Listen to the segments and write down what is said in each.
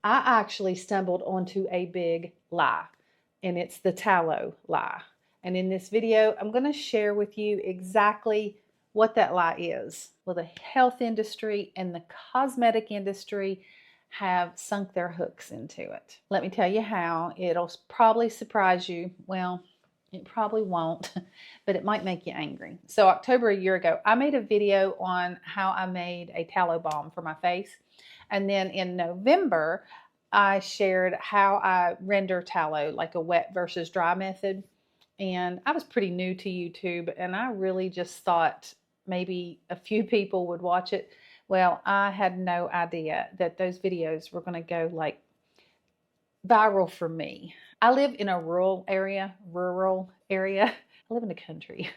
I actually stumbled onto a big lie, and it's the tallow lie. And in this video, I'm going to share with you exactly what that lie is. Well, the health industry and the cosmetic industry have sunk their hooks into it. Let me tell you how. It'll probably surprise you. Well, it probably won't, but it might make you angry. So October a year ago, I made a video on how I made a tallow balm for my face. And then in November, I shared how I render tallow, like a wet versus dry method. And I was pretty new to YouTube, and I really just thought maybe a few people would watch it. Well, I had no idea that those videos were going to go like viral for me. I live in a rural area. I live in the country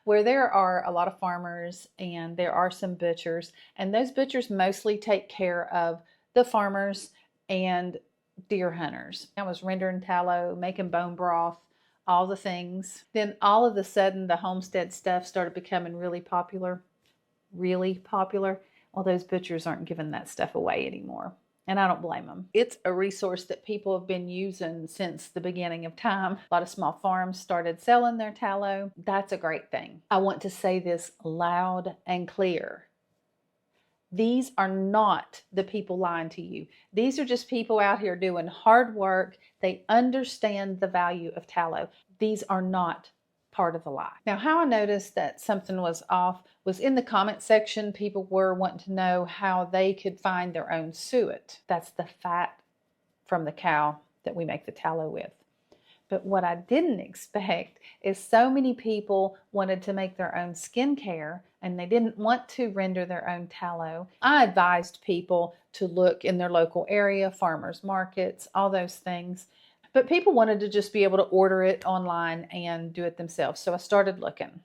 where there are a lot of farmers and there are some butchers, and those butchers mostly take care of the farmers and deer hunters. I was rendering tallow, making bone broth, all the things. Then all of a sudden the Homestead stuff started becoming really popular, really popular. Well, those butchers aren't giving that stuff away anymore. And I don't blame them. It's a resource that people have been using since the beginning of time. A lot of small farms started selling their tallow. That's a great thing. I want to say this loud and clear. These are not the people lying to you. These are just people out here doing hard work. They understand the value of tallow. These are not part of the lie. Now, how I noticed that something was off was in the comment section. People were wanting to know how they could find their own suet. That's the fat from the cow that we make the tallow with. But what I didn't expect is so many people wanted to make their own skincare and they didn't want to render their own tallow. I advised people to look in their local area, farmers markets, all those things. But people wanted to just be able to order it online and do it themselves. So I started looking.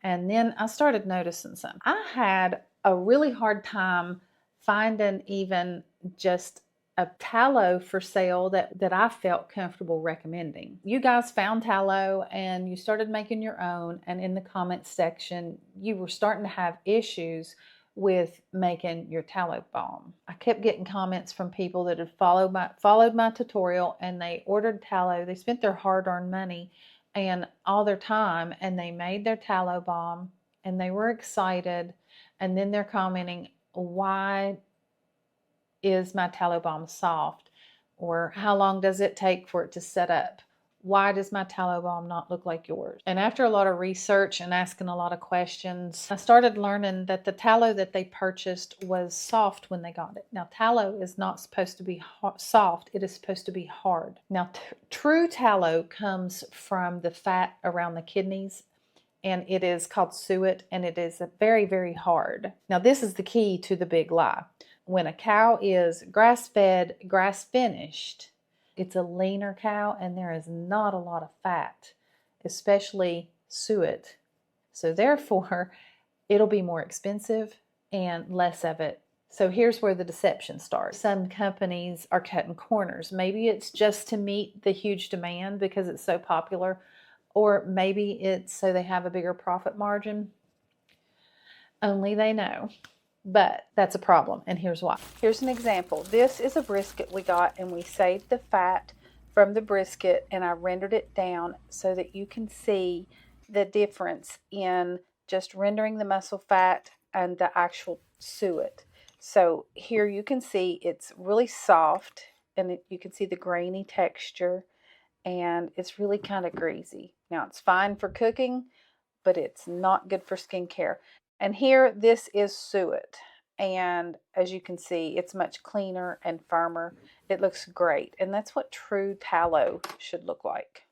And then I started noticing something. I had a really hard time finding even just a tallow for sale that I felt comfortable recommending. You guys found tallow and you started making your own, and in the comments section, you were starting to have issues with making your tallow balm. I kept getting comments from people that had followed my tutorial, and they ordered tallow. They spent their hard-earned money and all their time, and they made their tallow balm and they were excited, and then they're commenting, why is my tallow balm soft? Or how long does it take for it to set up? Why does my tallow balm not look like yours? And after a lot of research and asking a lot of questions, I started learning that the tallow that they purchased was soft when they got it. Now, tallow is not supposed to be soft. It is supposed to be hard. Now, true tallow comes from the fat around the kidneys, and it is called suet, and it is very, very hard. Now, this is the key to the big lie. When a cow is grass-fed, grass-finished, it's a leaner cow and there is not a lot of fat, especially suet. So therefore, it'll be more expensive and less of it. So here's where the deception starts. Some companies are cutting corners. Maybe it's just to meet the huge demand because it's so popular, or maybe it's so they have a bigger profit margin. Only they know. But that's a problem, and here's why. Here's an example. This is a brisket we got, and we saved the fat from the brisket, and I rendered it down so that you can see the difference in just rendering the muscle fat and the actual suet. So here you can see it's really soft, and you can see the grainy texture, and it's really kind of greasy. Now, it's fine for cooking, but it's not good for skincare. And here, this is suet. And as you can see, it's much cleaner and firmer. It looks great. And that's what true tallow should look like.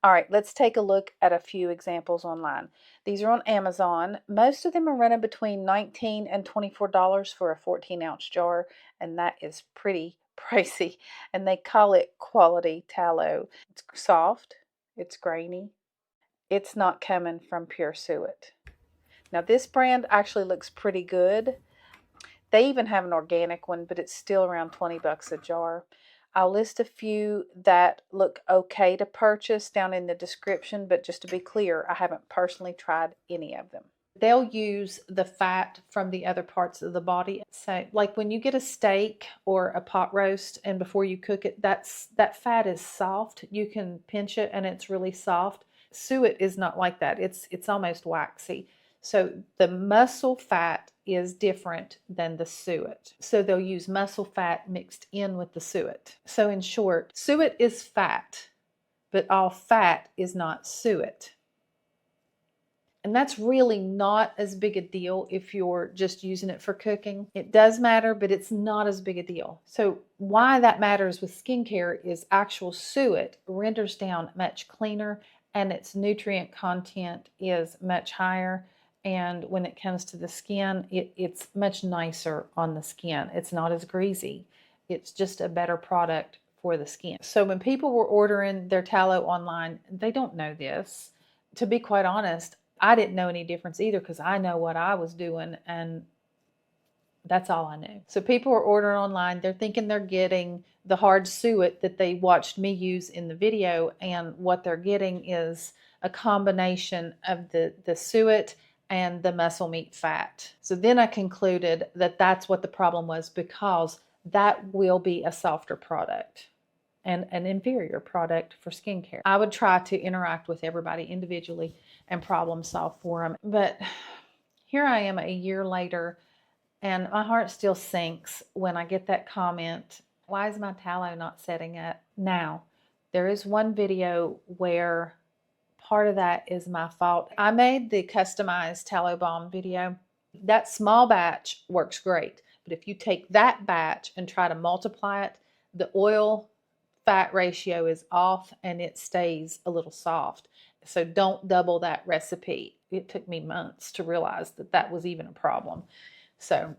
All right, let's take a look at a few examples online. These are on Amazon. Most of them are running between $19 and $24 for a 14-ounce jar, and that is pretty pricey. And they call it quality tallow. It's soft, it's grainy. It's not coming from pure suet. Now, this brand actually looks pretty good. They even have an organic one, but it's still around 20 bucks a jar. I'll list a few that look okay to purchase down in the description, but just to be clear, I haven't personally tried any of them. they'll use the fat from the other parts of the body. So like when you get a steak or a pot roast and before you cook it, that fat is soft. You can pinch it and it's really soft. Suet is not like that. It's almost waxy. So the muscle fat is different than the suet. So they'll use muscle fat mixed in with the suet. So in short, suet is fat, but all fat is not suet. And that's really not as big a deal if you're just using it for cooking. It does matter, but it's not as big a deal. So why that matters with skincare is actual suet renders down much cleaner and its nutrient content is much higher. And when it comes to the skin, it's much nicer on the skin. It's not as greasy. It's just a better product for the skin. So when people were ordering their tallow online, they don't know this. To be quite honest, I didn't know any difference either because I know what I was doing and that's all I knew. So people are ordering online. They're thinking they're getting the hard suet that they watched me use in the video, and what they're getting is a combination of the suet and the muscle meat fat. So then I concluded that that's what the problem was, because that will be a softer product and an inferior product for skincare. I would try to interact with everybody individually and problem solve for them. But here I am a year later, and my heart still sinks when I get that comment, why is my tallow not setting up? Now, there is one video where part of that is my fault. I made the customized tallow balm video. That small batch works great, but if you take that batch and try to multiply it, the oil fat ratio is off and it stays a little soft. So don't double that recipe. It took me months to realize that that was even a problem. So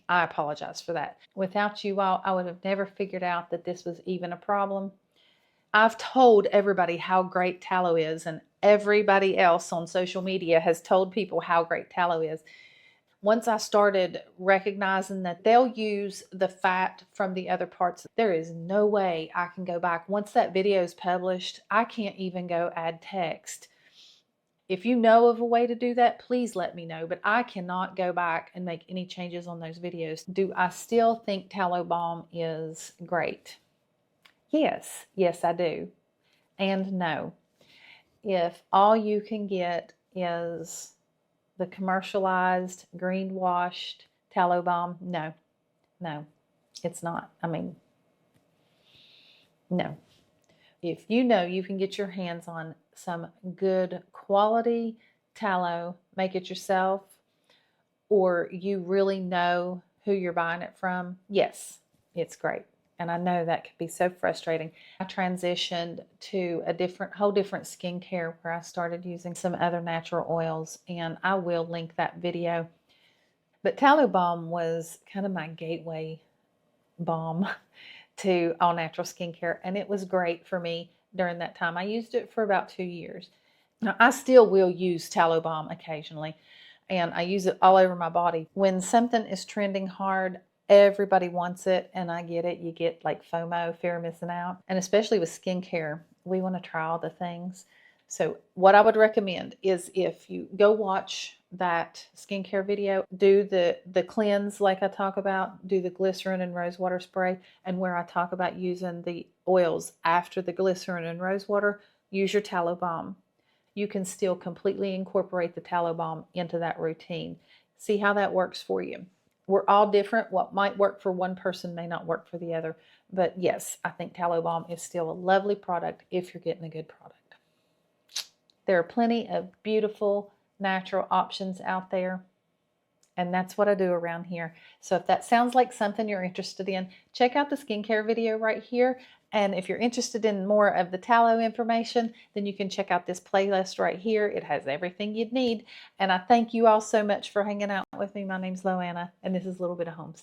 I apologize for that. Without you all, I would have never figured out that this was even a problem. I've told everybody how great tallow is, and everybody else on social media has told people how great tallow is. Once I started recognizing that they'll use the fat from the other parts, there is no way I can go back. Once that video is published, I can't even go add text. If you know of a way to do that, please let me know. But I cannot go back and make any changes on those videos. Do I still think tallow balm is great? Yes. Yes, I do. And no. If all you can get is the commercialized, green-washed tallow balm, no. No, it's not. I mean, no. If you know you can get your hands on some good quality tallow, make it yourself, or you really know who you're buying it from, yes, it's great. And I know that can be so frustrating. I transitioned to a whole different skincare where I started using some other natural oils, and I will link that video. But tallow balm was kind of my gateway balm to all natural skincare, and it was great for me during that time. I used it for about 2 years. Now, I still will use tallow balm occasionally, and I use it all over my body. When something is trending hard, everybody wants it, and I get it. You get like FOMO, fear of missing out. And especially with skincare, we want to try all the things. So what I would recommend is, if you go watch that skincare video, do the cleanse like I talk about, do the glycerin and rose water spray, and where I talk about using the oils after the glycerin and rose water, use your tallow balm. You can still completely incorporate the tallow balm into that routine. See how that works for you. We're all different. What might work for one person may not work for the other. But yes, I think tallow balm is still a lovely product if you're getting a good product. There are plenty of beautiful natural options out there, and that's what I do around here. So if that sounds like something you're interested in, check out the skincare video right here. And if you're interested in more of the tallow information, then you can check out this playlist right here. It has everything you'd need. And I thank you all so much for hanging out with me. My name's Loana, and this is a little bit of Homestead.